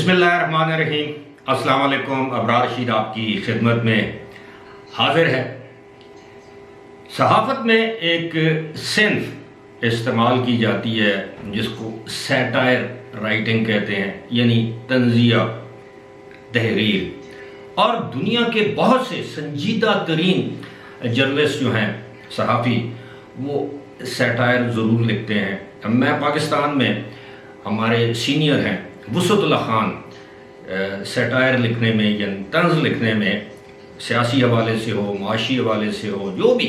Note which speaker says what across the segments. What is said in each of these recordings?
Speaker 1: بسم اللہ الرحمن الرحیم۔ السلام علیکم۔ ابرار رشید آپ کی خدمت میں حاضر ہے۔ صحافت میں ایک صنف استعمال کی جاتی ہے جس کو سیٹائر رائٹنگ کہتے ہیں، یعنی طنزیہ تحریر، اور دنیا کے بہت سے سنجیدہ ترین جرنلسٹ جو ہیں، صحافی، وہ سیٹائر ضرور لکھتے ہیں۔ میں پاکستان میں ہمارے سینئر ہیں وسعت اللہ خان، سیٹائر لکھنے میں یعنی طنز لکھنے میں، سیاسی حوالے سے ہو، معاشی حوالے سے ہو، جو بھی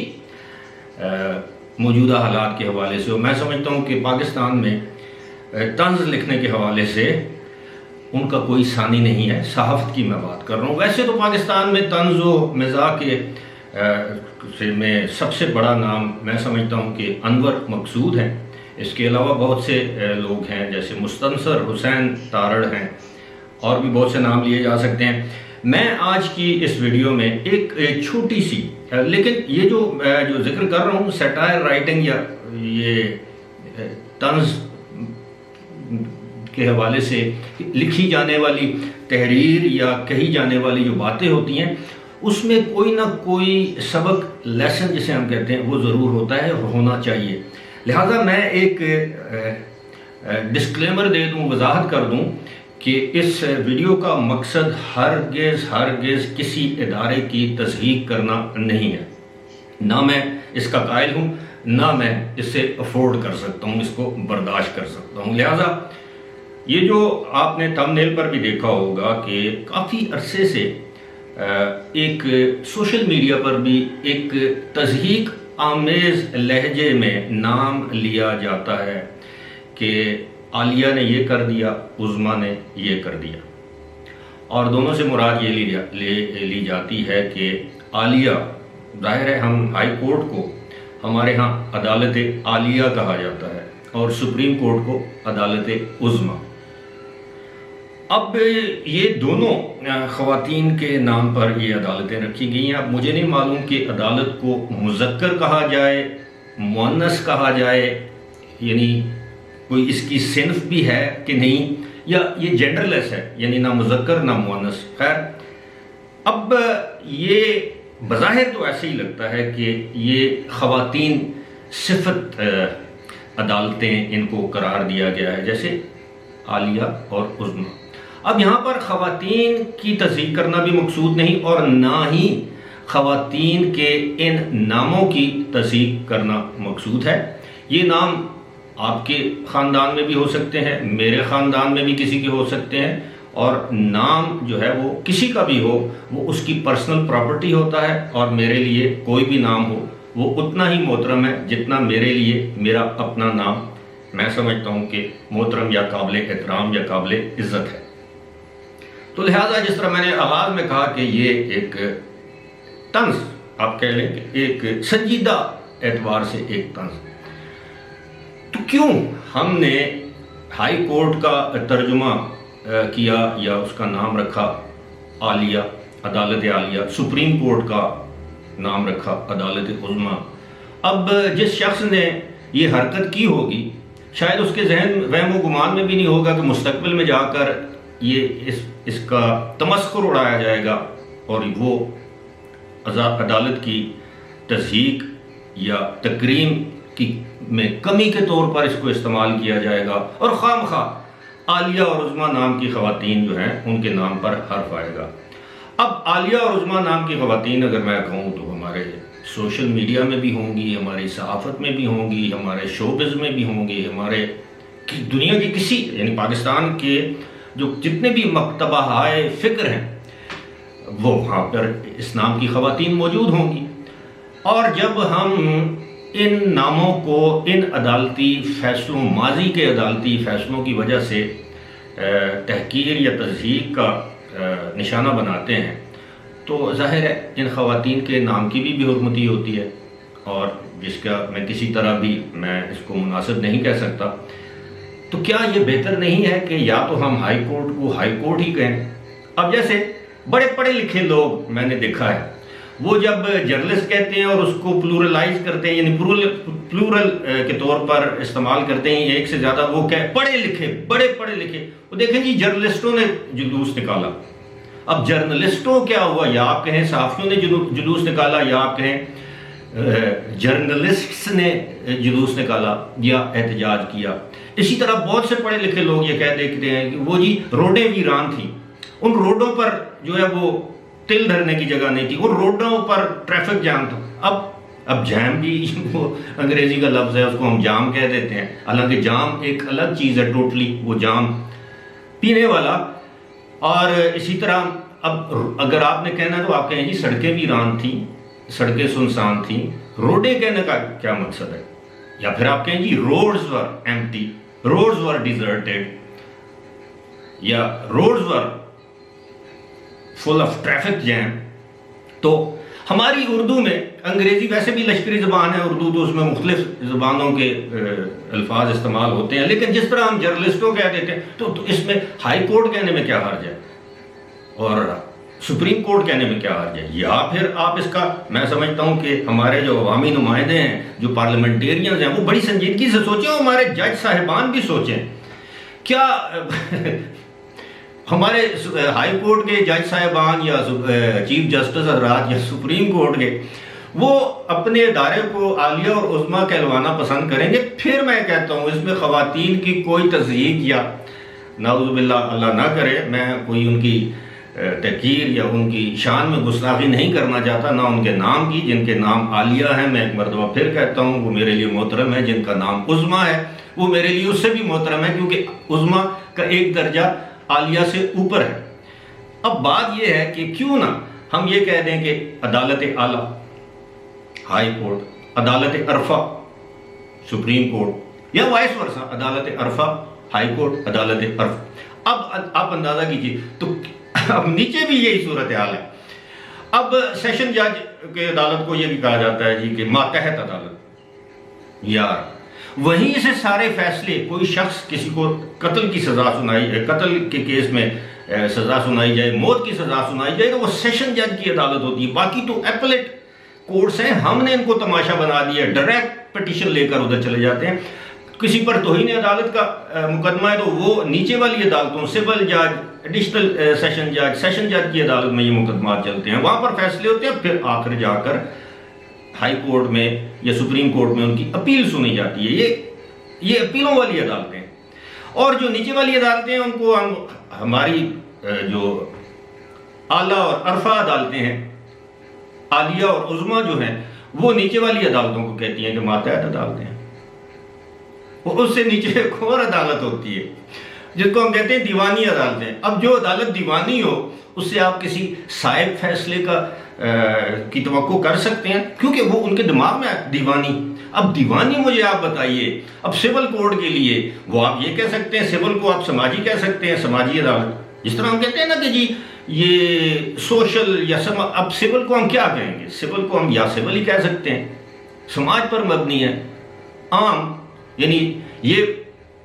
Speaker 1: موجودہ حالات کے حوالے سے ہو، میں سمجھتا ہوں کہ پاکستان میں طنز لکھنے کے حوالے سے ان کا کوئی ثانی نہیں ہے۔ صحافت کی میں بات کر رہا ہوں۔ ویسے تو پاکستان میں طنز و مزاح کے میں سب سے بڑا نام میں سمجھتا ہوں کہ انور مقصود ہیں۔ اس کے علاوہ بہت سے لوگ ہیں، جیسے مستنصر حسین تارڑ ہیں، اور بھی بہت سے نام لیے جا سکتے ہیں۔ میں آج کی اس ویڈیو میں ایک چھوٹی سی، لیکن یہ جو ذکر کر رہا ہوں سیٹائر رائٹنگ یا یہ طنز کے حوالے سے لکھی جانے والی تحریر یا کہی جانے والی جو باتیں ہوتی ہیں، اس میں کوئی نہ کوئی سبق، لیسن جسے ہم کہتے ہیں، وہ ضرور ہوتا ہے اور ہونا چاہیے۔ لہٰذا میں ایک ڈسکلیمر دے دوں، وضاحت کر دوں کہ اس ویڈیو کا مقصد ہرگز کسی ادارے کی تصحیح کرنا نہیں ہے۔ نہ میں اس کا قائل ہوں، نہ میں اس سے افورڈ کر سکتا ہوں، اس کو برداشت کر سکتا ہوں۔ لہٰذا یہ جو آپ نے تھمبنیل پر بھی دیکھا ہوگا کہ کافی عرصے سے ایک سوشل میڈیا پر بھی ایک تضحیک آمیز لہجے میں نام لیا جاتا ہے کہ عالیہ نے یہ کر دیا، عظمیٰ نے یہ کر دیا، اور دونوں سے مراد یہ لی جاتی ہے کہ عالیہ، ظاہر ہے ہم ہائی کورٹ کو ہمارے ہاں عدالت عالیہ کہا جاتا ہے اور سپریم کورٹ کو عدالت عظمیٰ۔ اب یہ دونوں خواتین کے نام پر یہ عدالتیں رکھی گئی ہیں۔ اب مجھے نہیں معلوم کہ عدالت کو مذکر کہا جائے، مؤنث کہا جائے، یعنی کوئی اس کی صنف بھی ہے کہ نہیں، یا یہ جینڈر لیس ہے، یعنی نہ مذکر نہ مؤنث۔ خیر، اب یہ بظاہر تو ایسے ہی لگتا ہے کہ یہ خواتین صفت عدالتیں ان کو قرار دیا گیا ہے، جیسے عالیہ اور عظمیٰ۔ اب یہاں پر خواتین کی تصحیح کرنا بھی مقصود نہیں، اور نہ ہی خواتین کے ان ناموں کی تصحیح کرنا مقصود ہے۔ یہ نام آپ کے خاندان میں بھی ہو سکتے ہیں، میرے خاندان میں بھی کسی کے ہو سکتے ہیں، اور نام جو ہے وہ کسی کا بھی ہو، وہ اس کی پرسنل پراپرٹی ہوتا ہے، اور میرے لیے کوئی بھی نام ہو وہ اتنا ہی محترم ہے جتنا میرے لیے میرا اپنا نام میں سمجھتا ہوں کہ محترم یا قابل احترام یا قابل عزت ہے۔ تو لہٰذا جس طرح میں نے آغاز میں کہا کہ یہ ایک طنز، آپ کہہ لیں کہ ایک سنجیدہ اعتبار سے ایک طنز، تو کیوں ہم نے ہائی کورٹ کا ترجمہ کیا یا اس کا نام رکھا عالیہ، عدالت عالیہ، سپریم کورٹ کا نام رکھا عدالت عظمیٰ؟ اب جس شخص نے یہ حرکت کی ہوگی، شاید اس کے ذہن وہم و گمان میں بھی نہیں ہوگا کہ مستقبل میں جا کر یہ اس کا تمسخر اڑایا جائے گا اور وہ عدالت کی تضحیک یا تکریم کی میں کمی کے طور پر اس کو استعمال کیا جائے گا، اور خواہ مخواہ عالیہ اور عظمیٰ نام کی خواتین جو ہیں ان کے نام پر حرف آئے گا۔ اب عالیہ اور عظمیٰ نام کی خواتین اگر میں کہوں تو ہمارے سوشل میڈیا میں بھی ہوں گی، ہماری صحافت میں بھی ہوں گی، ہمارے شوبز میں بھی ہوں گی، ہمارے دنیا کی کسی، یعنی پاکستان کے جو جتنے بھی مکتبہ فکر ہیں وہ وہاں پر اس نام کی خواتین موجود ہوں گی۔ اور جب ہم ان ناموں کو ان عدالتی فیصلوں، ماضی کے عدالتی فیصلوں کی وجہ سے تحقیر یا تضحیک کا نشانہ بناتے ہیں، تو ظاہر ہے ان خواتین کے نام کی بھی بے حرمتی ہوتی ہے، اور جس کا میں کسی طرح بھی میں اس کو مناسب نہیں کہہ سکتا۔ تو کیا یہ بہتر نہیں ہے کہ یا تو ہم ہائی کورٹ کو ہائی کورٹ ہی کہیں؟ اب جیسے بڑے پڑھے لکھے لوگ میں نے دیکھا ہے، وہ جب جرنلسٹ کہتے ہیں اور اس کو پلورلائز کرتے ہیں، یعنی پلورل کے طور پر استعمال کرتے ہیں ایک سے زیادہ، وہ پڑھے لکھے، بڑے پڑھے لکھے، وہ دیکھیں جی جرنلسٹوں نے جلوس نکالا. اب جرنلسٹوں کیا ہوا، یا آپ کہیں صحافیوں نے جلوس نکالا، یا آپ کہیں جرنلسٹس نے جلوس نکالا یا احتجاج کیا. اسی طرح بہت سے پڑھے لکھے لوگ یہ کہہ دیتے ہیں کہ وہ جی روڈیں ویران تھیں، ان روڈوں پر جو ہے وہ تل دھرنے کی جگہ نہیں تھی، ان روڈوں پر ٹریفک جام تھا. اب جام بھی وہ انگریزی کا لفظ ہے، اس کو ہم جام کہہ دیتے ہیں، حالانکہ جام ایک الگ چیز ہے ٹوٹلی، وہ جام پینے والا. اور اسی طرح اب اگر آپ نے کہنا تو آپ کہیں جی سڑکیں ویران تھیں، سڑکیں سنسان تھیں. روڈیں کہنے کا کیا مقصد ہے؟ یا پھر آپ کہیں جی roads were empty, roads were deserted, یا roads were full of traffic jam. تو ہماری اردو میں، انگریزی ویسے بھی لشکری زبان ہے، اردو تو اس میں مختلف زبانوں کے الفاظ استعمال ہوتے ہیں، لیکن جس طرح ہم جرنلسٹوں کہہ دیتے ہیں تو اس میں ہائی کورٹ کہنے میں کیا حرج ہے اور سپریم کورٹ کہنے میں کیا حرج ہے؟ یا پھر آپ اس کا، میں سمجھتا ہوں کہ ہمارے جو عوامی نمائندے ہیں، جو پارلیمنٹیرینز ہیں، وہ بڑی سنجیدگی سے سوچیں، ہمارے جج صاحبان بھی سوچیں. کیا ہمارے ہائی کورٹ کے جج صاحبان یا چیف جسٹس حضرات یا سپریم کورٹ کے، وہ اپنے ادارے کو عالیہ اور عظمیٰ کہلوانا پسند کریں گے؟ پھر میں کہتا ہوں اس میں خواتین کی کوئی تضحیق یا نعوذ باللہ اللہ نہ کرے، میں کوئی ان کی تحقیر یا ان کی شان میں گستاخی نہیں کرنا چاہتا، نہ ان کے نام کی. جن کے نام عالیہ ہیں، میں ایک مرتبہ پھر کہتا ہوں، وہ میرے لیے محترم ہے. جن کا نام عظمیٰ ہے وہ میرے لیے اس سے بھی محترم ہے، کیونکہ عظمیٰ کا ایک درجہ عالیہ سے اوپر ہے. اب بات یہ ہے کہ کیوں نہ ہم یہ کہہ دیں کہ عدالت اعلیٰ ہائی کورٹ، عدالت عرفہ سپریم کورٹ، یا وائس ورثہ عدالت عرفہ ہائی کورٹ، عدالت عرفہ. اب آپ اندازہ کیجئے، تو اب نیچے بھی یہی صورتحال ہے. اب سیشن جج کے عدالت کو یہ بھی کہا جاتا ہے جی کہ ماتحت عدالت. یار وہیں سے سارے فیصلے، کوئی شخص کسی کو قتل کی سزا سنائی، قتل کے کیس میں سزا سنائی جائے، موت کی سزا سنائی جائے، تو وہ سیشن جج کی عدالت ہوتی ہے. باقی تو ایپلیٹ کورٹس ہیں، ہم نے ان کو تماشا بنا دیا، ڈائریکٹ پٹیشن لے کر ادھر چلے جاتے ہیں. کسی پر توہین عدالت کا مقدمہ ہے تو وہ نیچے والی عدالتوں، سول جج، ایڈیشنل سیشن جج کی عدالت میں یہ مقدمات چلتے ہیں، وہاں پر فیصلے ہوتے ہیں. پھر آخر جا کر ہائی کورٹ میں یا سپریم کورٹ میں ان کی اپیل سنی جاتی ہے. یہ اپیلوں والی عدالتیں. اور جو نیچے والی عدالتیں ہیں ان کو ہماری جو اعلیٰ اور عرفہ عدالتیں ہیں، عالیہ اور عظمیٰ جو ہیں، وہ نیچے والی عدالتوں کو کہتی ہیں کہ ماتحت عدالتیں ہیں. اور اس سے نیچے ایک اور عدالت ہوتی ہے جس کو ہم کہتے ہیں دیوانی عدالتیں. اب جو عدالت دیوانی ہو اس سے آپ کسی صائب فیصلے کی توقع کر سکتے ہیں، کیونکہ وہ ان کے دماغ میں دیوانی. اب دیوانی مجھے آپ بتائیے، اب سول کورٹ کے لیے وہ آپ یہ کہہ سکتے ہیں، سول کو آپ سماجی کہہ سکتے ہیں، سماجی عدالت. جس طرح ہم کہتے ہیں نا کہ جی یہ سوشل یا اب سول کو ہم کیا کہیں گے؟ سول کو ہم یا سول ہی کہہ سکتے ہیں، سماج پر مبنی ہے، عام، یعنی یہ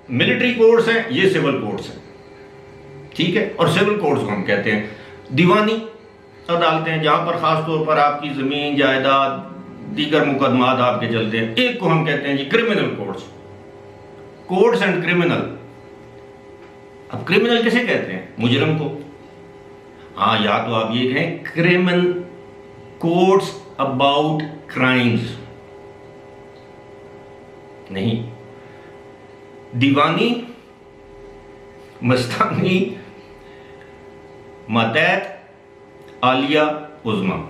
Speaker 1: ملٹری کورٹس ہیں، یہ سول کورٹس ہیں، ٹھیک ہے. اور سول کورٹس کو ہم کہتے ہیں دیوانی عدالتیں، جہاں پر خاص طور پر آپ کی زمین، جائیداد، دیگر مقدمات آپ کے چلتے ہیں. ایک کو ہم کہتے ہیں جی کرمنل کورٹس اینڈ کرمنل. اب کرمنل کسے کہتے ہیں؟ مجرم کو. ہاں، یا تو آپ یہ کہیں کرمنل کورٹس اباؤٹ کرائمز، نہیں دیوانی، مستانی، ماتحت، عالیہ، عظمیٰ.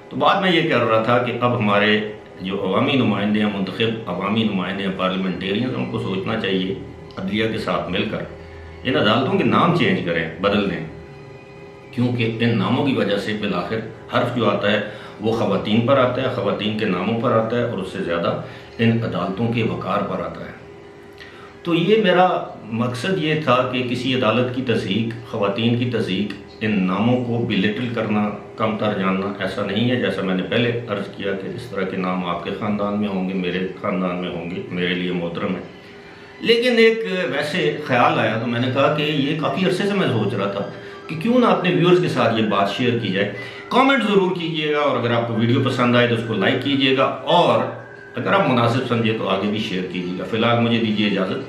Speaker 1: تو بات میں یہ کر رہا تھا کہ اب ہمارے جو عوامی نمائندے ہیں، منتخب عوامی نمائندے ہیں، پارلیمنٹیرینز، ان کو سوچنا چاہیے عدلیہ کے ساتھ مل کر ان عدالتوں کے نام چینج کریں، بدل دیں، کیونکہ ان ناموں کی وجہ سے بالآخر حرف جو آتا ہے وہ خواتین پر آتا ہے، خواتین کے ناموں پر آتا ہے، اور اس سے زیادہ ان عدالتوں کے وقار پر آتا ہے. تو یہ میرا مقصد یہ تھا کہ کسی عدالت کی تضحیق، خواتین کی تضحیق، ان ناموں کو بلیٹل کرنا، کم تر جاننا ایسا نہیں ہے. جیسا میں نے پہلے عرض کیا کہ اس طرح کے نام آپ کے خاندان میں ہوں گے، میرے خاندان میں ہوں گے، میرے لیے محترم ہے. لیکن ایک ویسے خیال آیا تو میں نے کہا کہ یہ کافی عرصے سے میں سوچ رہا تھا کہ کیوں نہ اپنے ویورز کے ساتھ یہ بات شیئر کی جائے. کامنٹ ضرور کیجئے گا، اور اگر آپ کو ویڈیو پسند آئے تو اس کو لائک کیجئے گا، اور اگر آپ مناسب سمجھے تو آگے بھی شیئر کیجئے گا. فی الحال مجھے دیجئے اجازت.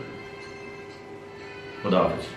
Speaker 1: خدا حافظ.